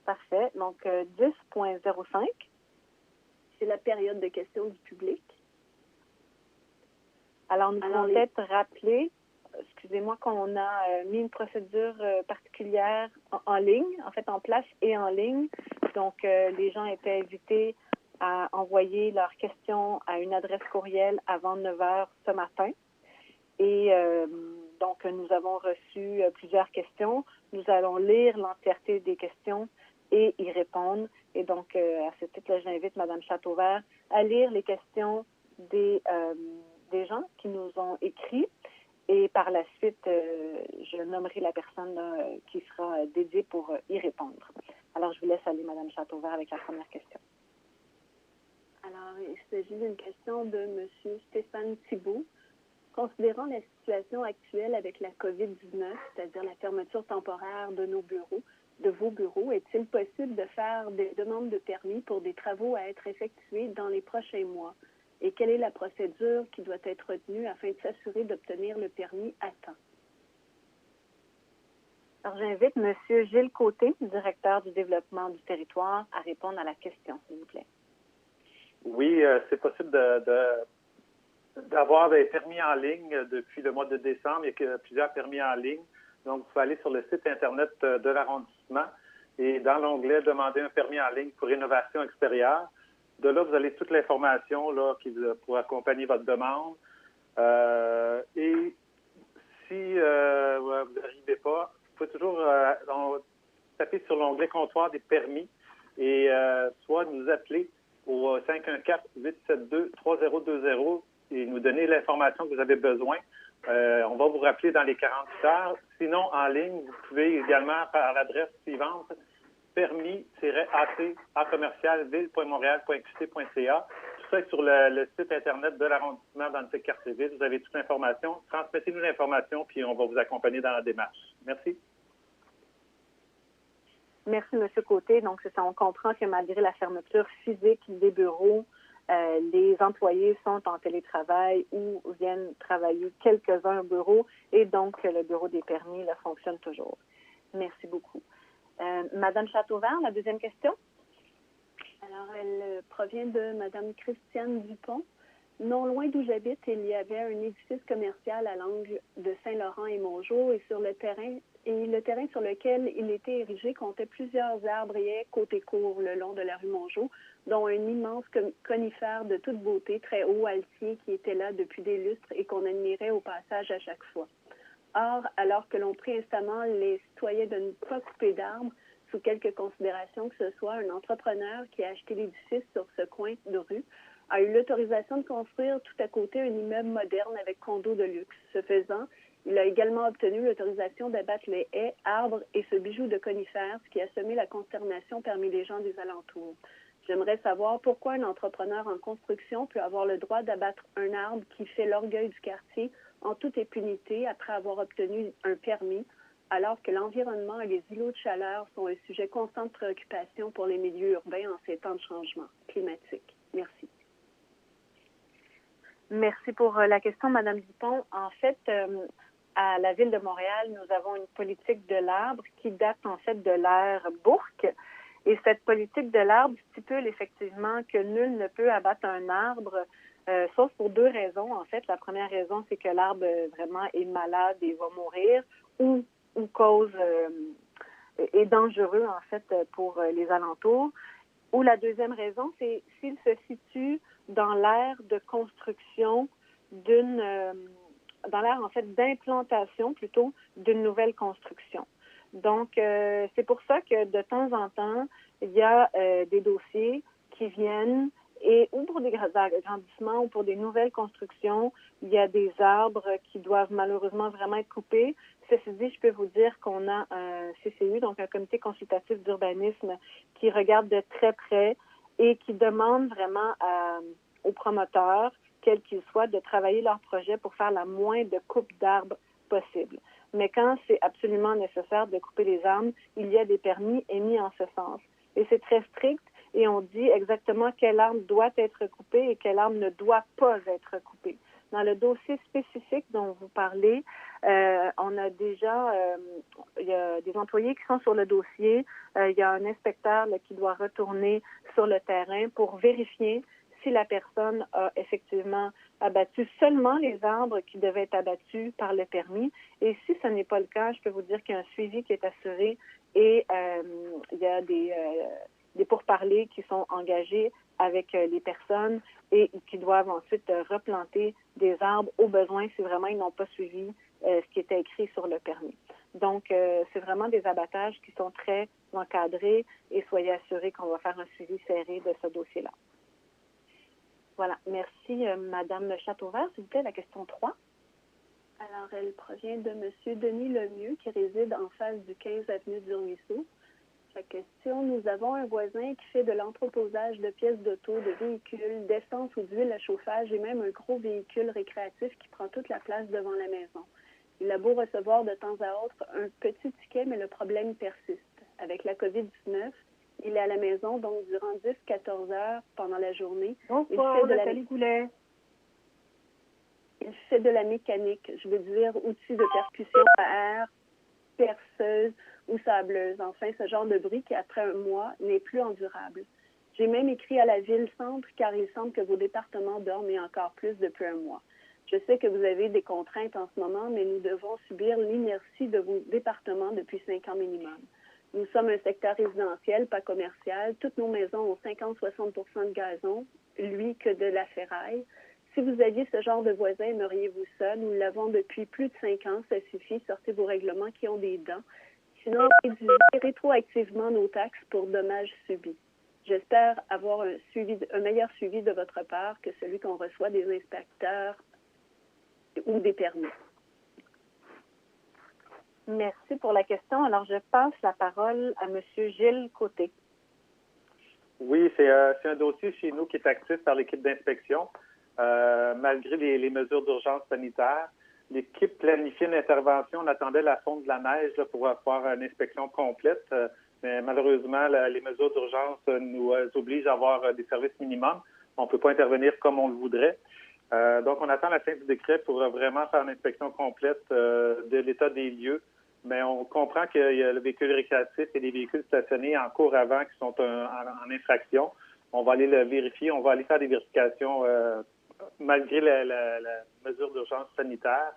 Parfait. Donc, 10.05. C'est la période de questions du public. Alors, nous pouvons peut-être rappeler, excusez-moi, qu'on a mis une procédure particulière en ligne, en fait en place et en ligne. Donc, les gens étaient invités à envoyer leurs questions à une adresse courriel avant 9 heures ce matin. Et donc, nous avons reçu plusieurs questions. Nous allons lire l'entièreté des questions et y répondre. Et donc, à ce titre-là, j'invite Mme Châteauvert à lire les questions des gens qui nous ont écrit. Et par la suite, je nommerai la personne qui sera dédiée pour y répondre. Alors, je vous laisse aller, Mme Châteauvert, avec la première question. Alors, il s'agit d'une question de M. Stéphane Thibault. Considérant la situation actuelle avec la COVID-19, c'est-à-dire la fermeture temporaire de nos bureaux, de vos bureaux, est-il possible de faire des demandes de permis pour des travaux à être effectués dans les prochains mois? Et quelle est la procédure qui doit être retenue afin de s'assurer d'obtenir le permis à temps? Alors, j'invite M. Gilles Côté, directeur du développement du territoire, à répondre à la question, s'il vous plaît. Oui, c'est possible d'avoir des permis en ligne depuis le mois de décembre. Il y a plusieurs permis en ligne. Donc, vous pouvez aller sur le site Internet de l'arrondissement et dans l'onglet « Demander un permis en ligne pour rénovation extérieure ». De là, vous avez toute l'information là pour accompagner votre demande. Et si vous n'arrivez pas, vous pouvez toujours taper sur l'onglet « Comptoir des permis » et soit nous appeler au 514-872-3020 et nous donner l'information que vous avez besoin. On va vous rappeler dans les 48 heures. Sinon, en ligne, vous pouvez également par l'adresse suivante, permis-ville.montréal.qc.ca. Tout ça est sur le site Internet de l'arrondissement dans le quartier-ville. Vous avez toute l'information. Transmettez-nous l'information, puis on va vous accompagner dans la démarche. Merci. Merci, M. Côté. Donc, c'est ça, on comprend que malgré la fermeture physique des bureaux, les employés sont en télétravail ou viennent travailler quelques-uns au bureau et donc le bureau des permis là, fonctionne toujours. Merci beaucoup. Madame Châteauvert, la deuxième question. Alors, elle provient de Madame Christiane Dupont. Non loin d'où j'habite, il y avait un édifice commercial à l'angle de Saint-Laurent et Mongeau et le terrain sur lequel il était érigé comptait plusieurs arbres et haies côté court le long de la rue Mongeau, dont un immense conifère de toute beauté, très haut, altier, qui était là depuis des lustres et qu'on admirait au passage à chaque fois. Or, alors que l'on prie instamment les citoyens de ne pas couper d'arbres, sous quelque considération que ce soit, un entrepreneur qui a acheté l'édifice sur ce coin de rue a eu l'autorisation de construire tout à côté un immeuble moderne avec condo de luxe. Ce faisant, il a également obtenu l'autorisation d'abattre les haies, arbres et ce bijou de conifères, ce qui a semé la consternation parmi les gens des alentours. J'aimerais savoir pourquoi un entrepreneur en construction peut avoir le droit d'abattre un arbre qui fait l'orgueil du quartier en toute impunité après avoir obtenu un permis, alors que l'environnement et les îlots de chaleur sont un sujet constant de préoccupation pour les milieux urbains en ces temps de changement climatique. Merci. Merci pour la question, Madame Dupont. En fait, à la Ville de Montréal, nous avons une politique de l'arbre qui date en fait de l'ère Bourque. Et cette politique de l'arbre stipule effectivement que nul ne peut abattre un arbre, sauf pour deux raisons. En fait, la première raison, c'est que l'arbre vraiment est malade et va mourir ou cause est dangereux en fait pour les alentours. Ou la deuxième raison, c'est s'il se situe dans l'ère de construction dans l'ère en fait d'implantation plutôt d'une nouvelle construction. Donc, c'est pour ça que de temps en temps, il y a des dossiers qui viennent et ou pour des agrandissements ou pour des nouvelles constructions, il y a des arbres qui doivent malheureusement vraiment être coupés. Ceci dit, je peux vous dire qu'on a un CCU, donc un comité consultatif d'urbanisme, qui regarde de très près et qui demande vraiment aux promoteurs, quels qu'ils soient, de travailler leur projet pour faire la moindre coupe d'arbres possible. Mais quand c'est absolument nécessaire de couper les arbres, il y a des permis émis en ce sens. Et c'est très strict et on dit exactement quel arbre doit être coupé et quel arbre ne doit pas être coupé. Dans le dossier spécifique dont vous parlez, on a déjà, il y a des employés qui sont sur le dossier. Il y a un inspecteur là, qui doit retourner sur le terrain pour vérifier si la personne a effectivement abattu seulement les arbres qui devaient être abattus par le permis. Et si ce n'est pas le cas, je peux vous dire qu'il y a un suivi qui est assuré et il y a des pourparlers qui sont engagés avec les personnes et qui doivent ensuite replanter des arbres au besoin si vraiment ils n'ont pas suivi ce qui était écrit sur le permis. Donc, c'est vraiment des abattages qui sont très encadrés et soyez assurés qu'on va faire un suivi serré de ce dossier-là. Voilà. Merci, Madame Châteauvert. S'il vous plaît, la question 3. Alors, elle provient de M. Denis Lemieux, qui réside en face du 15 avenue du Ruisseau. La question, nous avons un voisin qui fait de l'entreposage de pièces d'auto, de véhicules, d'essence ou d'huile à chauffage et même un gros véhicule récréatif qui prend toute la place devant la maison. Il a beau recevoir de temps à autre un petit ticket, mais le problème persiste. Avec la COVID-19, il est à la maison, donc durant 10-14 heures pendant la journée. Bonsoir, Nathalie Goulet. Il fait de la mécanique, je veux dire outils de percussion à air, perceuse ou sableuse. Enfin, ce genre de bruit qui, après un mois, n'est plus endurable. J'ai même écrit à la ville-centre car il semble que vos départements dorment et encore plus depuis un mois. Je sais que vous avez des contraintes en ce moment, mais nous devons subir l'inertie de vos départements depuis 5 ans minimum. Nous sommes un secteur résidentiel, pas commercial. Toutes nos maisons ont 50-60% de gazon, lui que de la ferraille. Si vous aviez ce genre de voisin, aimeriez-vous ça? Nous l'avons depuis plus de 5 ans, ça suffit. Sortez vos règlements qui ont des dents. Sinon, réduisez rétroactivement nos taxes pour dommages subis. J'espère avoir un meilleur suivi de votre part que celui qu'on reçoit des inspecteurs ou des permis. Merci pour la question. Alors, je passe la parole à M. Gilles Côté. Oui, c'est un dossier chez nous qui est actif par l'équipe d'inspection. Malgré les mesures d'urgence sanitaire, l'équipe planifiait une intervention. On attendait la fonte de la neige là, pour faire une inspection complète. Mais malheureusement, les mesures d'urgence nous obligent à avoir des services minimums. On ne peut pas intervenir comme on le voudrait. Donc, on attend la fin du décret pour vraiment faire une inspection complète de l'état des lieux. Mais on comprend qu'il y a le véhicule récréatif et les véhicules stationnés en cours avant qui sont en infraction. On va aller le vérifier. On va aller faire des vérifications malgré la mesure d'urgence sanitaire.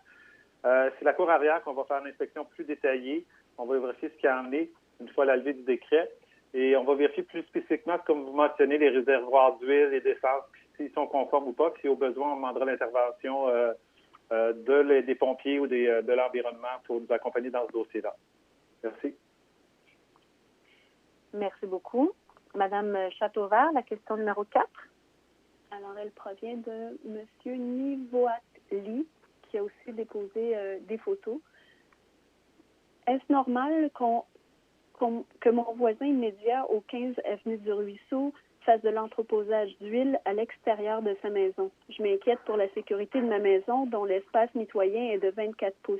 C'est la cour arrière qu'on va faire une inspection plus détaillée. On va vérifier ce qu'il y en est une fois la levée du décret. Et on va vérifier plus spécifiquement, comme vous mentionnez, les réservoirs d'huile et d'essence, s'ils sont conformes ou pas. Puis, si au besoin, on demandera l'intervention des pompiers ou de l'environnement pour nous accompagner dans ce dossier-là. Merci. Merci beaucoup. Madame Châteauvert, la question numéro 4. Alors, elle provient de M. Nivoatli, qui a aussi déposé des photos. Est-ce normal que mon voisin immédiat au 15 avenue du Ruisseau fasse de l'entreposage d'huile à l'extérieur de sa maison? Je m'inquiète pour la sécurité de ma maison, dont l'espace mitoyen est de 24 pouces.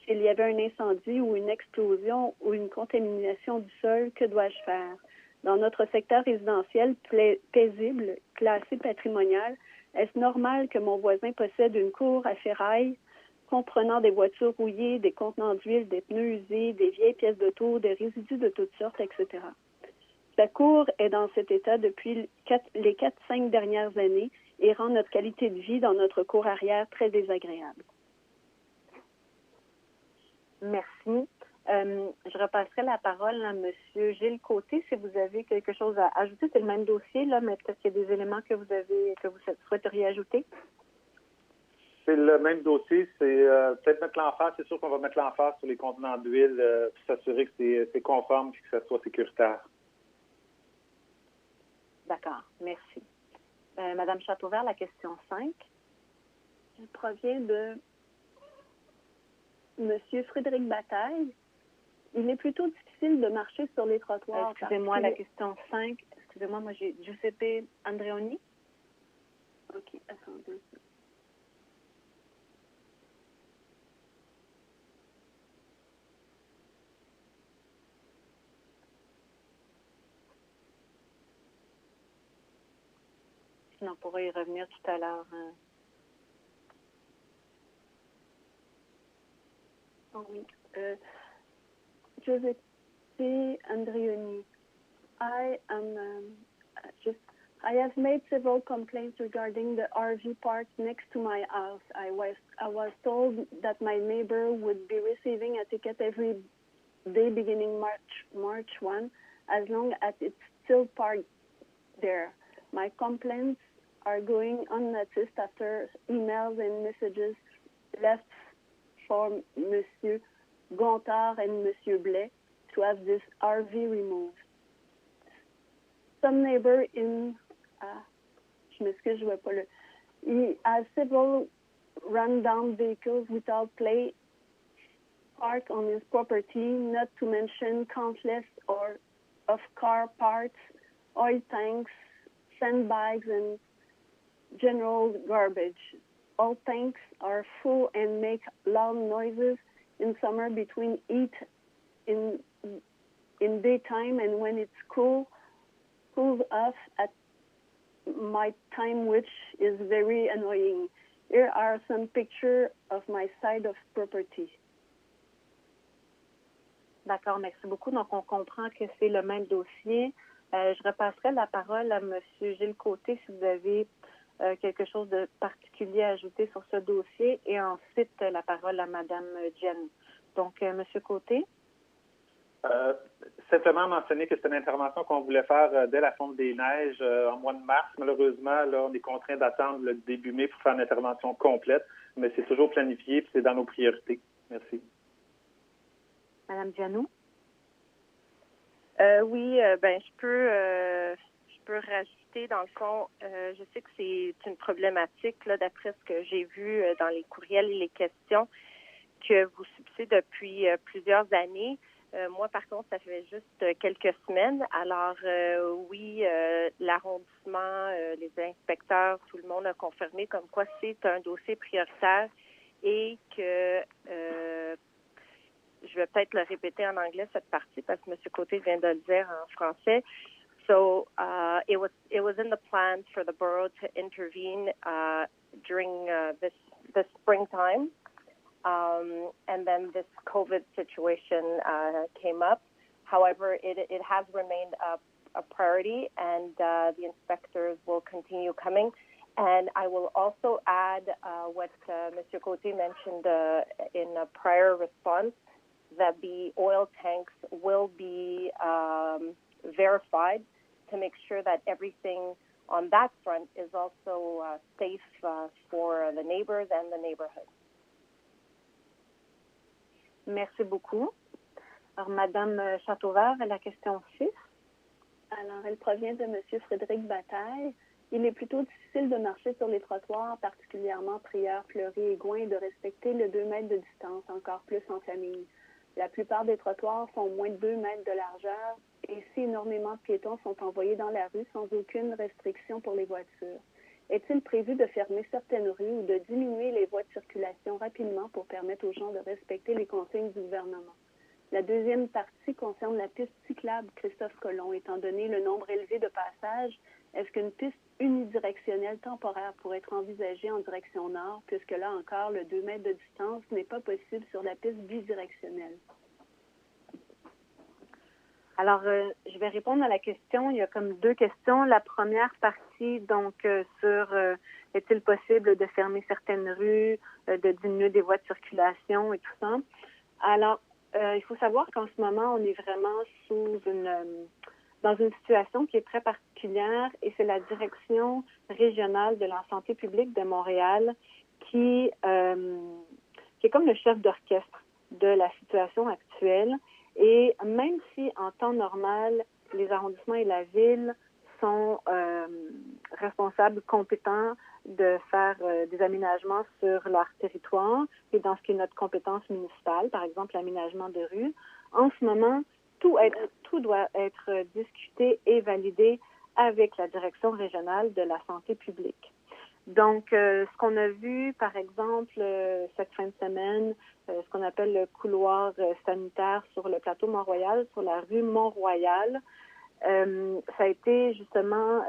S'il y avait un incendie ou une explosion ou une contamination du sol, que dois-je faire? Dans notre secteur résidentiel paisible, classé patrimonial, est-ce normal que mon voisin possède une cour à ferraille comprenant des voitures rouillées, des contenants d'huile, des pneus usés, des vieilles pièces d'auto, des résidus de toutes sortes, etc. Sa cour est dans cet état depuis les 4-5 dernières années et rend notre qualité de vie dans notre cour arrière très désagréable. Merci. Je repasserai la parole à M. Gilles Côté si vous avez quelque chose à ajouter. C'est le même dossier, là, mais peut-être qu'il y a des éléments que vous souhaiteriez ajouter. C'est le même dossier. C'est peut-être mettre l'emphase. C'est sûr qu'on va mettre l'emphase sur les contenants d'huile pour s'assurer que c'est conforme et que ça soit sécuritaire. D'accord. Merci. Madame Châteauvert, la question 5. Elle provient de M. Frédéric Bataille. Il est plutôt difficile de marcher sur les trottoirs. Excusez-moi, la question 5. Excusez-moi, moi j'ai Giuseppe Andreoni. OK, attendez. On pourra y revenir tout à l'heure. Oh oui. Giuseppe Andrioni. I have made several complaints regarding the RV park next to my house. I was told that my neighbor would be receiving a ticket every day beginning March 1, as long as it's still parked there. My complaints are going unnoticed after emails and messages left for Monsieur Gontard and Monsieur Blais to have this RV removed. Some neighbor in, je m'excuse, je vois pas le. He has several run-down vehicles without plate parked on his property, not to mention countless of car parts, oil tanks, sandbags, and general garbage. All tanks are full and make loud noises in summer between heat in daytime and when it's cools off at my time, which is very annoying. Here are some pictures of my side of property. D'accord, merci beaucoup. Donc, on comprend que c'est le même dossier. Je repasserai la parole à M. Gilles Côté si vous avez quelque chose de particulier à ajouter sur ce dossier et ensuite la parole à Mme Gianni. Donc, M. Côté. Simplement mentionner que c'est une intervention qu'on voulait faire dès la fonte des neiges en mois de mars. Malheureusement, là, on est contraint d'attendre le début mai pour faire une intervention complète, mais c'est toujours planifié et c'est dans nos priorités. Merci. Mme Giannou. Oui, je peux rajouter, dans le fond, je sais que c'est une problématique, là, d'après ce que j'ai vu dans les courriels et les questions, que vous subissez depuis plusieurs années. Moi, par contre, ça fait juste quelques semaines. Alors, oui, l'arrondissement, les inspecteurs, tout le monde a confirmé comme quoi c'est un dossier prioritaire et que je vais peut-être le répéter en anglais, cette partie, parce que M. Côté vient de le dire en français. So it was in the plans for the borough to intervene during this springtime. And then this COVID situation came up. However, it has remained a priority, and the inspectors will continue coming. And I will also add what Mr. Côté mentioned in a prior response, that the oil tanks will be verified to make sure that everything on that front is also safe for the neighbors and the neighborhood. Merci beaucoup. Alors, Mme Châteauvert, la question 6. Alors, elle provient de M. Frédéric Bataille. Il est plutôt difficile de marcher sur les trottoirs, particulièrement Prieur, Fleury et Gouin, et de respecter le 2 mètres de distance, encore plus en famille. La plupart des trottoirs font moins de 2 mètres de largeur et si énormément de piétons sont envoyés dans la rue sans aucune restriction pour les voitures. Est-il prévu de fermer certaines rues ou de diminuer les voies de circulation rapidement pour permettre aux gens de respecter les consignes du gouvernement? La deuxième partie concerne la piste cyclable Christophe Colomb. Étant donné le nombre élevé de passages, est-ce qu'une piste unidirectionnelle temporaire pourrait être envisagée en direction nord, puisque là encore, le 2 mètres de distance n'est pas possible sur la piste bidirectionnelle? Alors, je vais répondre à la question. Il y a comme 2 questions. La première partie, donc, sur est-il possible de fermer certaines rues, de diminuer des voies de circulation et tout ça. Alors, il faut savoir qu'en ce moment, on est vraiment dans une situation qui est très particulière et c'est la direction régionale de la santé publique de Montréal qui est comme le chef d'orchestre de la situation actuelle. Et même si en temps normal, les arrondissements et la ville sont responsables, compétents de faire des aménagements sur leur territoire et dans ce qui est notre compétence municipale, par exemple l'aménagement de rue, en ce moment, tout doit être discuté et validé avec la direction régionale de la santé publique. Donc, ce qu'on a vu, par exemple, cette fin de semaine, ce qu'on appelle le couloir sanitaire sur le plateau Mont-Royal, sur la rue Mont-Royal, ça a été justement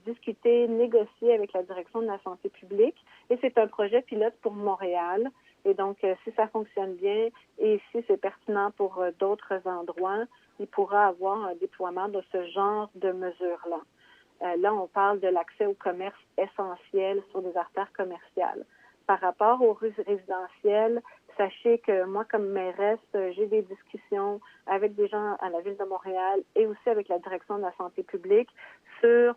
discuté, négocié avec la direction de la santé publique et c'est un projet pilote pour Montréal Et donc, si ça fonctionne bien et si c'est pertinent pour d'autres endroits, il pourra avoir un déploiement de ce genre de mesures-là. Là, on parle de l'accès au commerce essentiel sur des artères commerciales. Par rapport aux rues résidentielles, sachez que moi, comme mairesse, j'ai des discussions avec des gens à la Ville de Montréal et aussi avec la Direction de la santé publique sur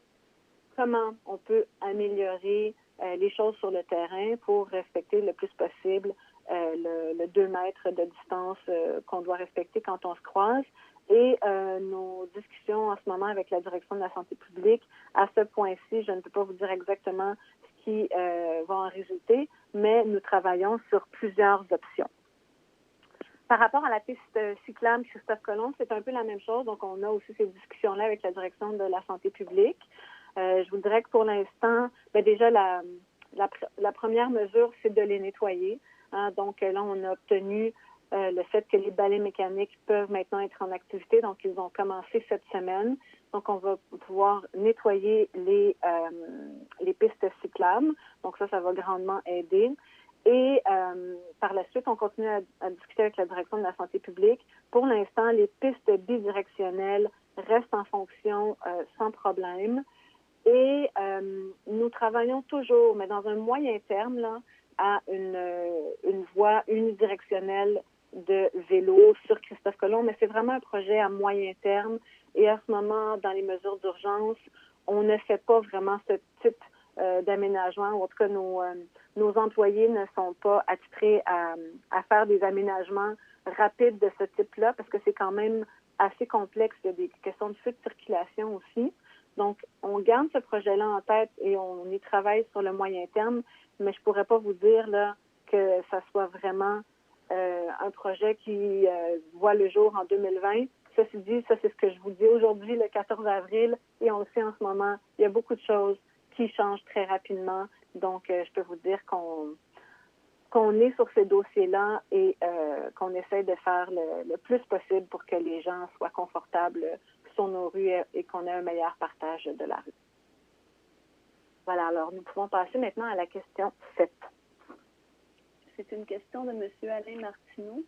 comment on peut améliorer les choses sur le terrain pour respecter le plus possible le 2 mètres de distance qu'on doit respecter quand on se croise. Et nos discussions en ce moment avec la Direction de la santé publique, à ce point-ci, je ne peux pas vous dire exactement ce qui va en résulter, mais nous travaillons sur plusieurs options. Par rapport à la piste cyclable Christophe-Colomb, c'est un peu la même chose. Donc, on a aussi ces discussions-là avec la Direction de la santé publique. Je vous dirais que pour l'instant, déjà, la première mesure, c'est de les nettoyer. Hein. Donc, là, on a obtenu le fait que les balais mécaniques peuvent maintenant être en activité. Donc, ils ont commencé cette semaine. Donc, on va pouvoir nettoyer les pistes cyclables. Donc, ça va grandement aider. Et par la suite, on continue à discuter avec la Direction de la santé publique. Pour l'instant, les pistes bidirectionnelles restent en fonction sans problème. Et nous travaillons toujours, mais dans un moyen terme, là, à une voie unidirectionnelle de vélo sur Christophe-Colomb, mais c'est vraiment un projet à moyen terme. Et à ce moment, dans les mesures d'urgence, on ne fait pas vraiment ce type d'aménagement, ou en tout cas, nos employés ne sont pas attitrés à faire des aménagements rapides de ce type-là, parce que c'est quand même assez complexe. Il y a des questions de feu de circulation aussi. Donc, on garde ce projet-là en tête et on y travaille sur le moyen terme, mais je pourrais pas vous dire là que ça soit vraiment un projet qui voit le jour en 2020. Ceci dit, ça c'est ce que je vous dis aujourd'hui, le 14 avril, et on le sait en ce moment, il y a beaucoup de choses qui changent très rapidement. Donc, je peux vous dire qu'on est sur ces dossiers-là et qu'on essaie de faire le plus possible pour que les gens soient confortables sur nos rues et qu'on ait un meilleur partage de la rue. Voilà, alors nous pouvons passer maintenant à la question 7. C'est une question de M. Alain Martineau.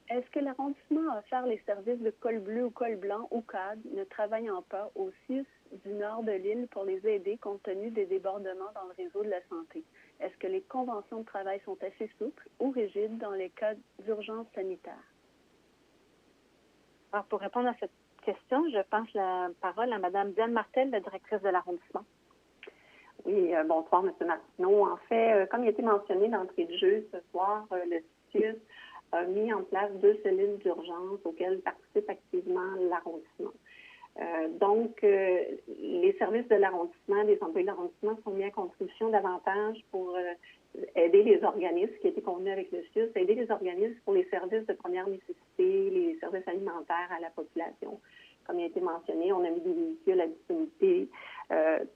Est-ce que l'arrondissement a offert les services de col bleu ou col blanc ou CAD ne travaillant pas au 6 du nord de l'île pour les aider compte tenu des débordements dans le réseau de la santé? Est-ce que les conventions de travail sont assez souples ou rigides dans les cas d'urgence sanitaire? Alors, pour répondre à cette question, je passe la parole à Mme Diane Martel, la directrice de l'arrondissement. Oui, bonsoir, M. Martineau. En fait, comme il a été mentionné d'entrée de jeu ce soir, le CIUS a mis en place 2 cellules d'urgence auxquelles participe activement l'arrondissement. Donc, les services de l'arrondissement, les employés de l'arrondissement sont mis à contribution davantage pour aider les organismes, qui étaient convenus avec le CIUS, aider les organismes pour les services de première nécessité, les services alimentaires à la population. Comme il a été mentionné, on a mis des véhicules à disponibilité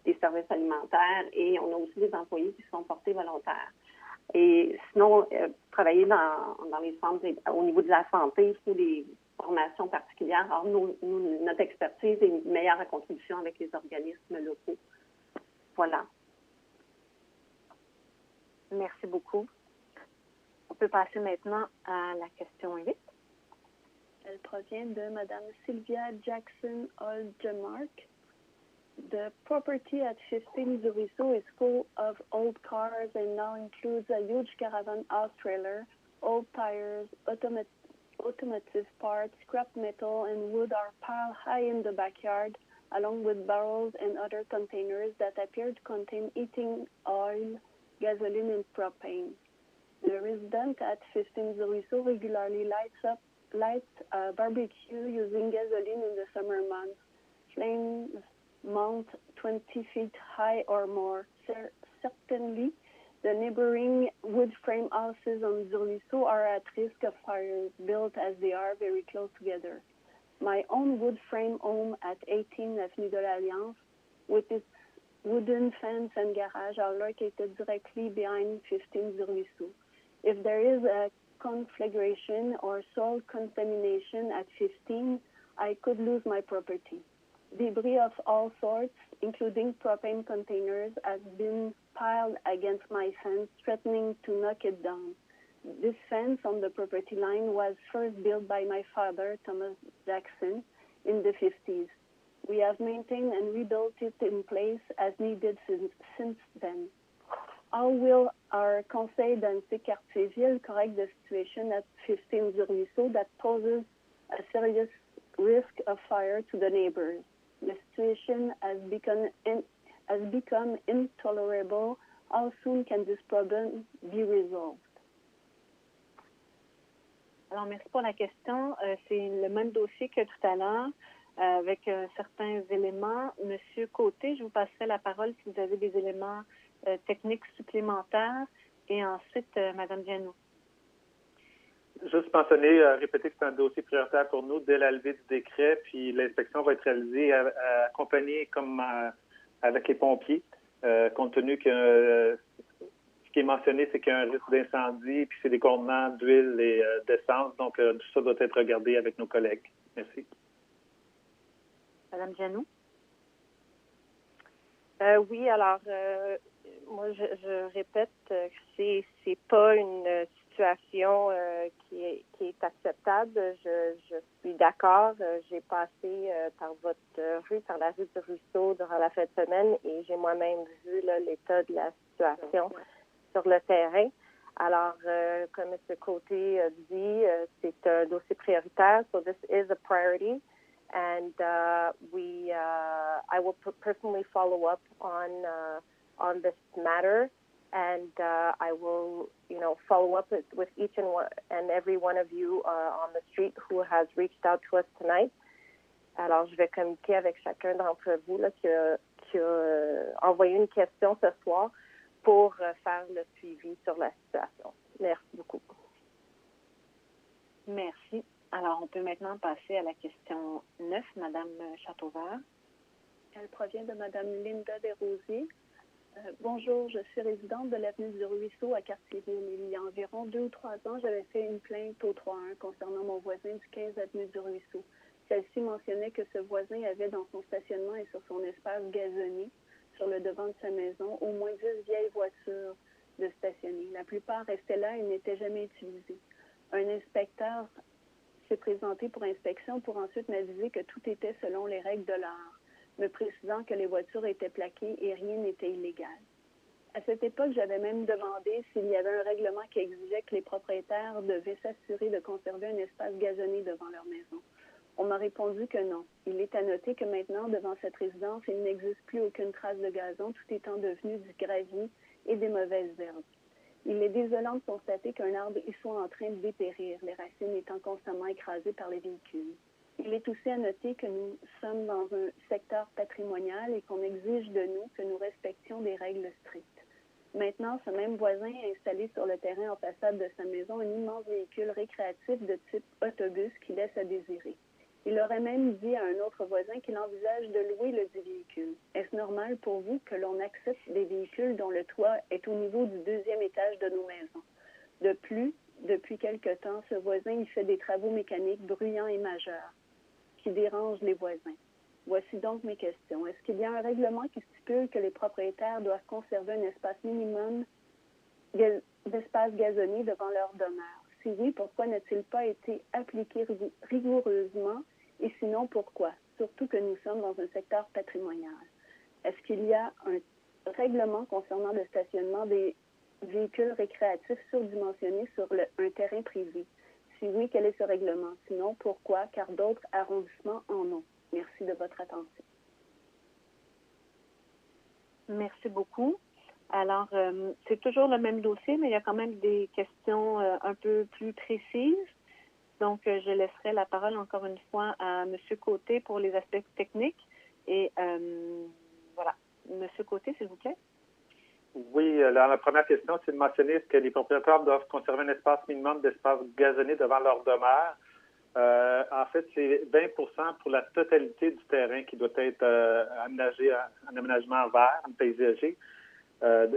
des services alimentaires et on a aussi des employés qui sont portés volontaires. Et sinon, travailler dans les centres au niveau de la santé, il faut des formations particulières. Alors, notre expertise est meilleure à contribution avec les organismes locaux. Voilà. Merci beaucoup. On peut passer maintenant à la question 8. Elle provient de Mme Sylvia Jackson Oldemark. The property at 15 Zuriso is full of old cars and now includes a huge caravan house trailer. Old tires, automotive parts, scrap metal, and wood are piled high in the backyard, along with barrels and other containers that appear to contain heating oil, gasoline, and propane. The resident at 15 Zuriso regularly lights a barbecue using gasoline in the summer months. Flames mount 20 feet high or more. Certainly, the neighboring wood frame houses on Zuriso are at risk of fires, built as they are very close together. My own wood frame home at 18 Avenue de l'Alliance, with its wooden fence and garage, are located directly behind 15 Zuriso. If there is a conflagration or soil contamination at 15, I could lose my property. Debris of all sorts, including propane containers, has been piled against my fence, threatening to knock it down. This fence on the property line was first built by my father, Thomas Jackson, in the 50s. We have maintained and rebuilt it in place as needed since then. How will our conseil d'unité quartier-ville correct the situation at 15 du Ruisseau that poses a serious risk of fire to the neighbors? The situation has become intolerable. How soon can this problem be resolved? Alors, merci pour la question. C'est le même dossier que tout à l'heure, avec certains éléments. Monsieur Côté, je vous passerai la parole si vous avez des éléments techniques supplémentaires. Et ensuite, Madame Diano. Juste mentionner, répéter que c'est un dossier prioritaire pour nous dès la levée du décret, puis l'inspection va être réalisée accompagnée comme avec les pompiers, compte tenu que ce qui est mentionné, c'est qu'il y a un risque d'incendie, puis c'est des contenants d'huile et d'essence, donc tout ça doit être regardé avec nos collègues. Merci. Madame Diano. Oui, alors moi je répète que c'est pas une situation qui est acceptable. Je suis d'accord. J'ai passé par votre rue, par la rue du Ruisseau durant la fin de semaine et j'ai moi-même vu l'état de la situation sur le terrain. Alors, comme M. Côté dit, c'est un dossier prioritaire. So this is a priority. And I will personally follow up on this matter, and I will, follow up with each and every one of you on the street who has reached out to us tonight. Alors, je vais communiquer avec chacun d'entre vous là, qui a envoyé une question ce soir pour faire le suivi sur la situation. Merci beaucoup. Merci. Alors, on peut maintenant passer à la question 9, Madame Châteauvert. Elle provient de Madame Linda Desrosiers. Bonjour, je suis résidente de l'avenue du Ruisseau à Cartierville. Il y a environ 2 ou 3 ans, j'avais fait une plainte au 3-1 concernant mon voisin du 15 avenue du Ruisseau. Celle-ci mentionnait que ce voisin avait dans son stationnement et sur son espace gazonné, sur le devant de sa maison, au moins 10 vieilles voitures de stationner. La plupart restaient là et n'étaient jamais utilisées. Un inspecteur s'est présenté pour inspection pour ensuite m'aviser que tout était selon les règles de l'art, me précisant que les voitures étaient plaquées et rien n'était illégal. À cette époque, j'avais même demandé s'il y avait un règlement qui exigeait que les propriétaires devaient s'assurer de conserver un espace gazonné devant leur maison. On m'a répondu que non. Il est à noter que maintenant, devant cette résidence, il n'existe plus aucune trace de gazon, tout étant devenu du gravier et des mauvaises herbes. Il est désolant de constater qu'un arbre y soit en train de dépérir, les racines étant constamment écrasées par les véhicules. Il est aussi à noter que nous sommes dans un secteur patrimonial et qu'on exige de nous que nous respections des règles strictes. Maintenant, ce même voisin a installé sur le terrain en façade de sa maison un immense véhicule récréatif de type autobus qui laisse à désirer. Il aurait même dit à un autre voisin qu'il envisage de louer le dit véhicule. Est-ce normal pour vous que l'on accepte des véhicules dont le toit est au niveau du 2e étage de nos maisons? De plus, depuis quelque temps, ce voisin y fait des travaux mécaniques bruyants et majeurs qui dérangent les voisins. Voici donc mes questions. Est-ce qu'il y a un règlement qui stipule que les propriétaires doivent conserver un espace minimum d'espace gazonné devant leur demeure? Si oui, pourquoi n'a-t-il pas été appliqué rigoureusement et sinon pourquoi? Surtout que nous sommes dans un secteur patrimonial. Est-ce qu'il y a un règlement concernant le stationnement des véhicules récréatifs surdimensionnés sur un terrain privé? Si oui, quel est ce règlement? Sinon, pourquoi? Car d'autres arrondissements en ont. Merci de votre attention. Merci beaucoup. Alors, c'est toujours le même dossier, mais il y a quand même des questions un peu plus précises. Donc, je laisserai la parole encore une fois à M. Côté pour les aspects techniques. Et voilà. M. Côté, s'il vous plaît. Oui, la première question, c'est de mentionner est-ce que les propriétaires doivent conserver un espace minimum d'espace gazonné devant leur demeure. En fait, c'est 20% pour la totalité du terrain qui doit être aménagé en aménagement vert, en paysager,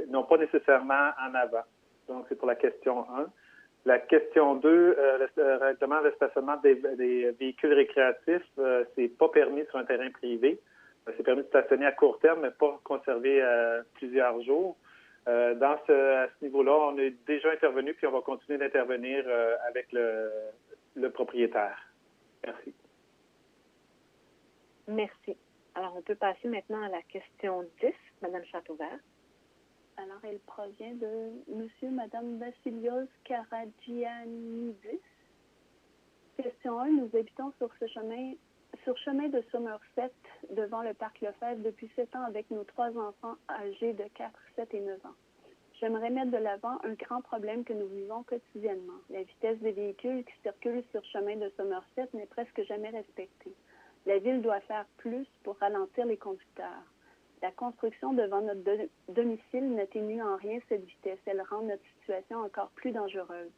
non pas nécessairement en avant. Donc, c'est pour la question 1. La question 2, le règlement de stationnement des véhicules récréatifs, c'est pas permis sur un terrain privé. C'est permis de stationner à court terme, mais pas conservé plusieurs jours. À ce niveau-là, on est déjà intervenu, puis on va continuer d'intervenir avec le propriétaire. Merci. Merci. Alors, on peut passer maintenant à la question 10, Mme Châteauvert. Alors, elle provient de Monsieur et Mme Vassilios Karagianidis. Question 1. Nous habitons sur chemin de Somerset, devant le parc Lefebvre, depuis 7 ans avec nos 3 enfants âgés de 4, 7 et 9 ans. J'aimerais mettre de l'avant un grand problème que nous vivons quotidiennement. La vitesse des véhicules qui circulent sur chemin de Somerset n'est presque jamais respectée. La ville doit faire plus pour ralentir les conducteurs. La construction devant notre domicile n'atténue en rien cette vitesse. Elle rend notre situation encore plus dangereuse.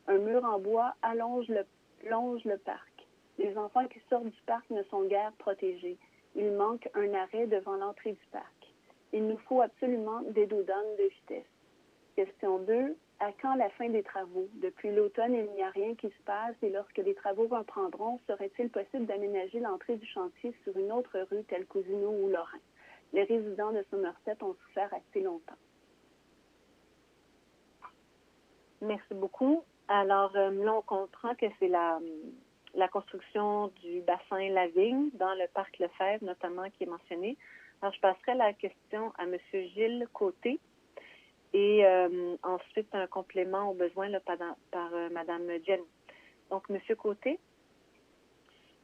Un mur en bois longe le parc. Les enfants qui sortent du parc ne sont guère protégés. Il manque un arrêt devant l'entrée du parc. Il nous faut absolument des doudanes de vitesse. Question 2. À quand la fin des travaux? Depuis l'automne, il n'y a rien qui se passe et lorsque les travaux reprendront, serait-il possible d'aménager l'entrée du chantier sur une autre rue telle Cousineau ou Lorrain? Les résidents de Somerset ont souffert assez longtemps. Merci beaucoup. Alors, là, on comprend que c'est la construction du bassin Lavigne dans le parc Lefebvre, notamment, qui est mentionné. Alors, je passerai la question à M. Gilles Côté et ensuite un complément au besoin là, par Mme Jenny. Donc, M. Côté.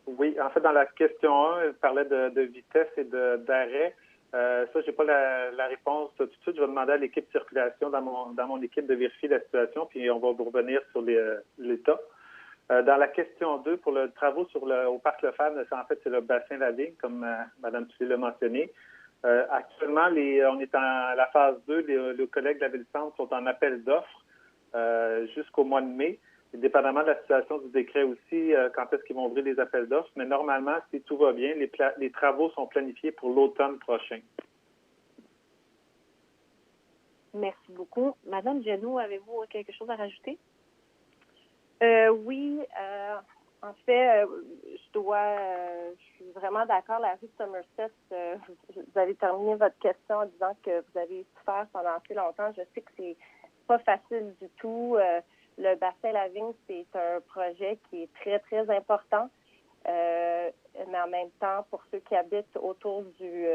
Oui, en fait, dans la question 1, elle parlait de vitesse et d'arrêt. Ça, je n'ai pas la réponse tout de suite. Je vais demander à l'équipe circulation dans mon équipe de vérifier la situation, puis on va vous revenir sur l'état. Dans la question 2, pour le travaux au parc Lefebvre, en fait, c'est le bassin Lavigne, comme Mme Tully l'a mentionné. Actuellement, on est à la phase 2. Les collègues de la Ville-Centre sont en appel d'offres jusqu'au mois de mai. Et dépendamment de la situation du décret aussi, quand est-ce qu'ils vont ouvrir les appels d'offres. Mais normalement, si tout va bien, les travaux sont planifiés pour l'automne prochain. Merci beaucoup. Madame Genoux, avez-vous quelque chose à rajouter? Oui. En fait, je suis vraiment d'accord. La rue Somerset, vous avez terminé votre question en disant que vous avez souffert pendant assez longtemps. Je sais que c'est pas facile du tout. Le bassin Lavigne, c'est un projet qui est très, très important. Mais en même temps, pour ceux qui habitent autour du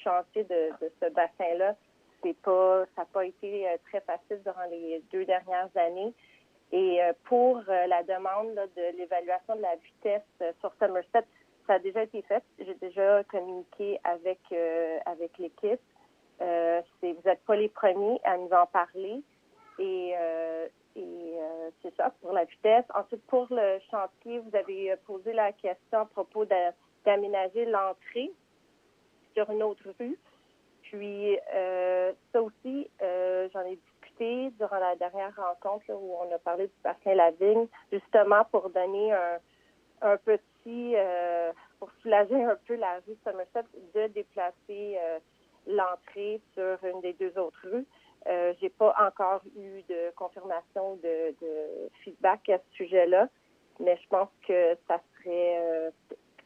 chantier de ce bassin-là, ça n'a pas été très facile durant les 2 dernières années. Et pour la demande là, de l'évaluation de la vitesse sur Somerset, ça a déjà été fait. J'ai déjà communiqué avec l'équipe. Vous n'êtes pas les premiers à nous en parler. Et c'est ça pour la vitesse. Ensuite, pour le chantier, vous avez posé la question à propos d'aménager l'entrée sur une autre rue. Puis, ça aussi, j'en ai discuté durant la dernière rencontre là, où on a parlé du bassin Lavigne, justement pour donner un petit, pour soulager un peu la rue Somerset, de déplacer l'entrée sur une des 2 autres rues. J'ai pas encore eu de confirmation de feedback à ce sujet-là, mais je pense que ça serait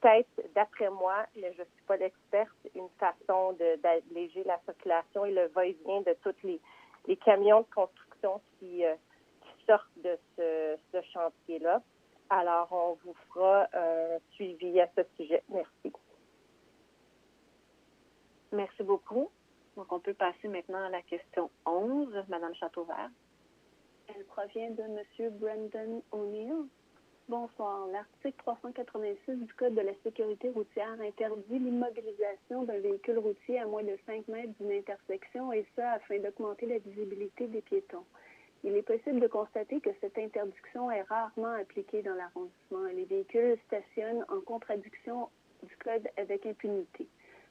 peut-être, d'après moi, mais je ne suis pas l'experte, une façon d'alléger la circulation et le va-et-vient de tous les camions de construction qui sortent de ce chantier-là. Alors, on vous fera un suivi à ce sujet. Merci. Merci beaucoup. Donc, on peut passer maintenant à la question 11, Mme Châteauvert. Elle provient de M. Brendan O'Neill. Bonsoir. L'article 386 du Code de la sécurité routière interdit l'immobilisation d'un véhicule routier à moins de 5 mètres d'une intersection, et ce, afin d'augmenter la visibilité des piétons. Il est possible de constater que cette interdiction est rarement appliquée dans l'arrondissement. Les véhicules stationnent en contradiction du Code avec impunité.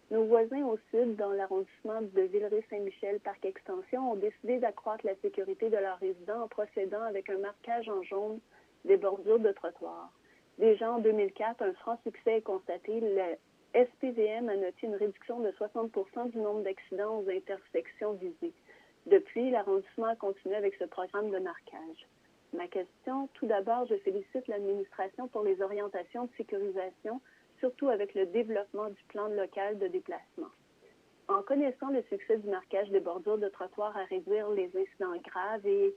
Nos voisins au sud, dans l'arrondissement de Villeray-Saint-Michel, Parc Extension, ont décidé d'accroître la sécurité de leurs résidents en procédant avec un marquage en jaune des bordures de trottoirs. Déjà en 2004, un franc succès est constaté. Le SPVM a noté une réduction de 60% du nombre d'accidents aux intersections visées. Depuis, l'arrondissement a continué avec ce programme de marquage. Ma question, tout d'abord, je félicite l'administration pour les orientations de sécurisation, surtout avec le développement du plan local de déplacement. En connaissant le succès du marquage des bordures de trottoirs à réduire les incidents graves et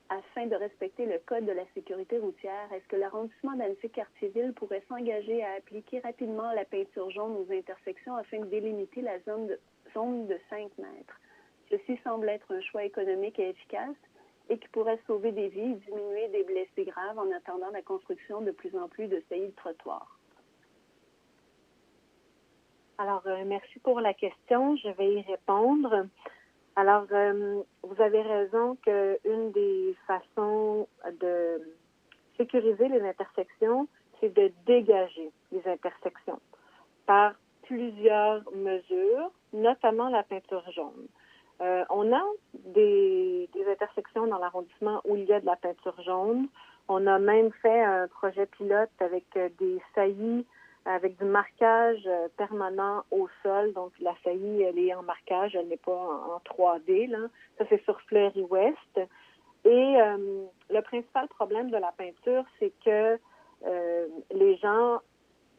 afin de respecter le code de la sécurité routière, est-ce que l'arrondissement d'Annecy-Cartierville pourrait s'engager à appliquer rapidement la peinture jaune aux intersections afin de délimiter la zone de 5 mètres? Ceci semble être un choix économique et efficace et qui pourrait sauver des vies et diminuer des blessés graves en attendant la construction de plus en plus de saillies de trottoirs. Alors, merci pour la question. Je vais y répondre. Alors, vous avez raison qu'une des façons de sécuriser les intersections, c'est de dégager les intersections par plusieurs mesures, notamment la peinture jaune. On a des intersections dans l'arrondissement où il y a de la peinture jaune. On a même fait un projet pilote avec des saillies, avec du marquage permanent au sol. Donc, la saillie, elle est en marquage, elle n'est pas en 3D, là. Ça, c'est sur Fleury-Ouest. Et le principal problème de la peinture, c'est que les gens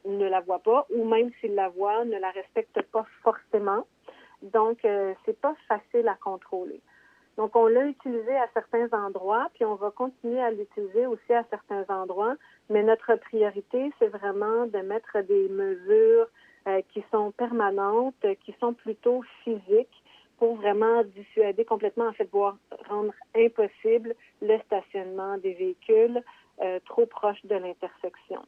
ne la voient pas, ou même s'ils la voient, ne la respectent pas forcément. Donc, c'est pas facile à contrôler. Donc, on l'a utilisé à certains endroits, puis on va continuer à l'utiliser aussi à certains endroits. Mais notre priorité, c'est vraiment de mettre des mesures qui sont permanentes, qui sont plutôt physiques, pour vraiment dissuader complètement, en fait, voire rendre impossible le stationnement des véhicules trop proches de l'intersection.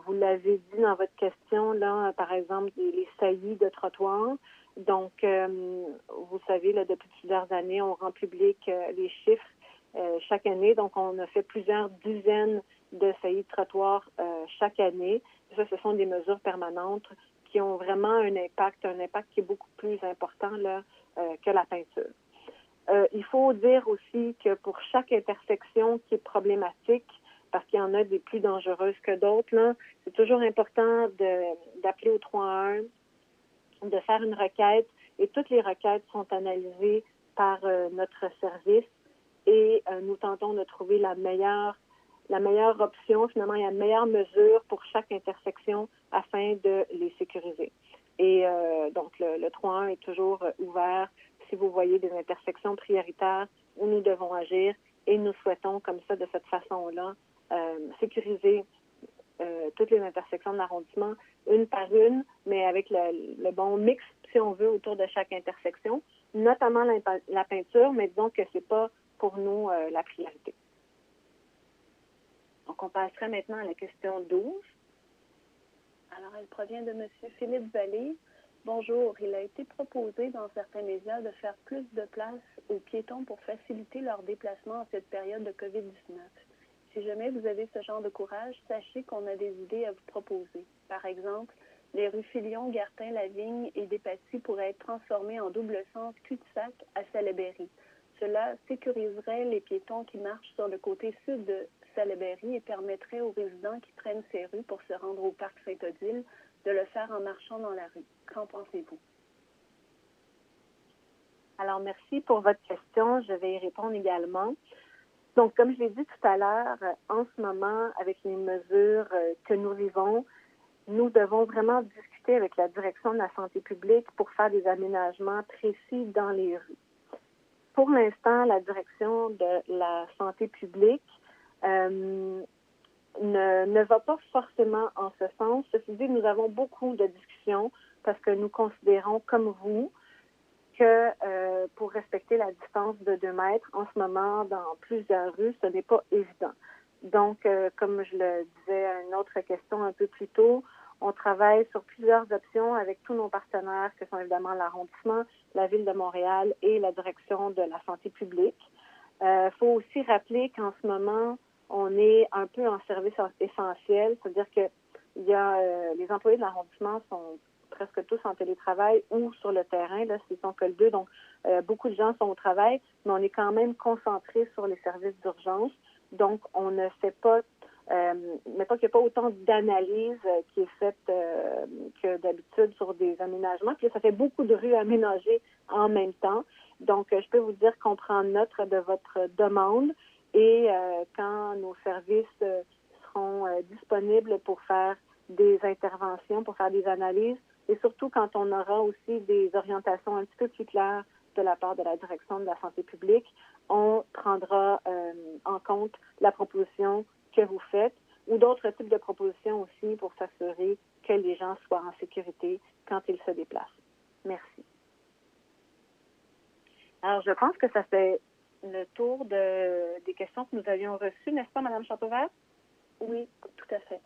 Vous l'avez dit dans votre question, là, par exemple, les saillies de trottoirs. Donc, vous savez, là, depuis plusieurs années, on rend public les chiffres chaque année. Donc, on a fait plusieurs dizaines de saillies de trottoirs chaque année. Ça, ce sont des mesures permanentes qui ont vraiment un impact qui est beaucoup plus important là, que la peinture. Il faut dire aussi que pour chaque intersection qui est problématique, parce qu'il y en a des plus dangereuses que d'autres, là, c'est toujours important d'appeler au 311, de faire une requête, et toutes les requêtes sont analysées par notre service et nous tentons de trouver la meilleure option, finalement, il y a une meilleure mesure pour chaque intersection afin de les sécuriser. Et donc, le 3-1 est toujours ouvert si vous voyez des intersections prioritaires où nous devons agir, et nous souhaitons, comme ça, de cette façon-là, sécuriser toutes les intersections de l'arrondissement, une par une, mais avec le bon mix, si on veut, autour de chaque intersection, notamment la peinture, mais disons que c'est pas pour nous la priorité. Donc, on passerait maintenant à la question 12. Alors, elle provient de M. Philippe Vallée. Bonjour. Il a été proposé dans certains médias de faire plus de place aux piétons pour faciliter leur déplacement en cette période de COVID-19. Si jamais vous avez ce genre de courage, sachez qu'on a des idées à vous proposer. Par exemple, les rues Filion, Gartin, Lavigne et Despatie pourraient être transformées en double sens cul-de-sac à Salaberry. Cela sécuriserait les piétons qui marchent sur le côté sud de Salaberry et permettrait aux résidents qui prennent ces rues pour se rendre au parc Saint-Odile de le faire en marchant dans la rue. Qu'en pensez-vous? Alors, merci pour votre question. Je vais y répondre également. Donc, comme je l'ai dit tout à l'heure, en ce moment, avec les mesures que nous vivons, nous devons vraiment discuter avec la direction de la santé publique pour faire des aménagements précis dans les rues. Pour l'instant, la direction de la santé publique ne va pas forcément en ce sens. Ceci dit, nous avons beaucoup de discussions parce que nous considérons, comme vous, que pour respecter la distance de 2 mètres, en ce moment, dans plusieurs rues, ce n'est pas évident. Donc, comme je le disais à une autre question un peu plus tôt, on travaille sur plusieurs options avec tous nos partenaires, que sont évidemment l'arrondissement, la Ville de Montréal et la direction de la santé publique. Faut aussi rappeler qu'en ce moment, on est un peu en service essentiel, c'est-à-dire que il y a les employés de l'arrondissement sont presque tous en télétravail ou sur le terrain, là, ce sont que le 2. Donc, beaucoup de gens sont au travail, mais on est quand même concentré sur les services d'urgence. Donc, on ne fait pas, mettons qu'il n'y a pas autant d'analyse qui est faite que d'habitude sur des aménagements. Puis ça fait beaucoup de rues aménagées en même temps. Donc, je peux vous dire qu'on prend note de votre demande et quand nos services seront disponibles pour faire des interventions, pour faire des analyses, et surtout quand on aura aussi des orientations un petit peu plus claires de la part de la direction de la santé publique, on prendra en compte la proposition que vous faites ou d'autres types de propositions aussi pour s'assurer que les gens soient en sécurité quand ils se déplacent. Merci. Alors, je pense que ça fait le tour des questions que nous avions reçues, n'est-ce pas, Mme Chateauvert? Oui, tout à fait.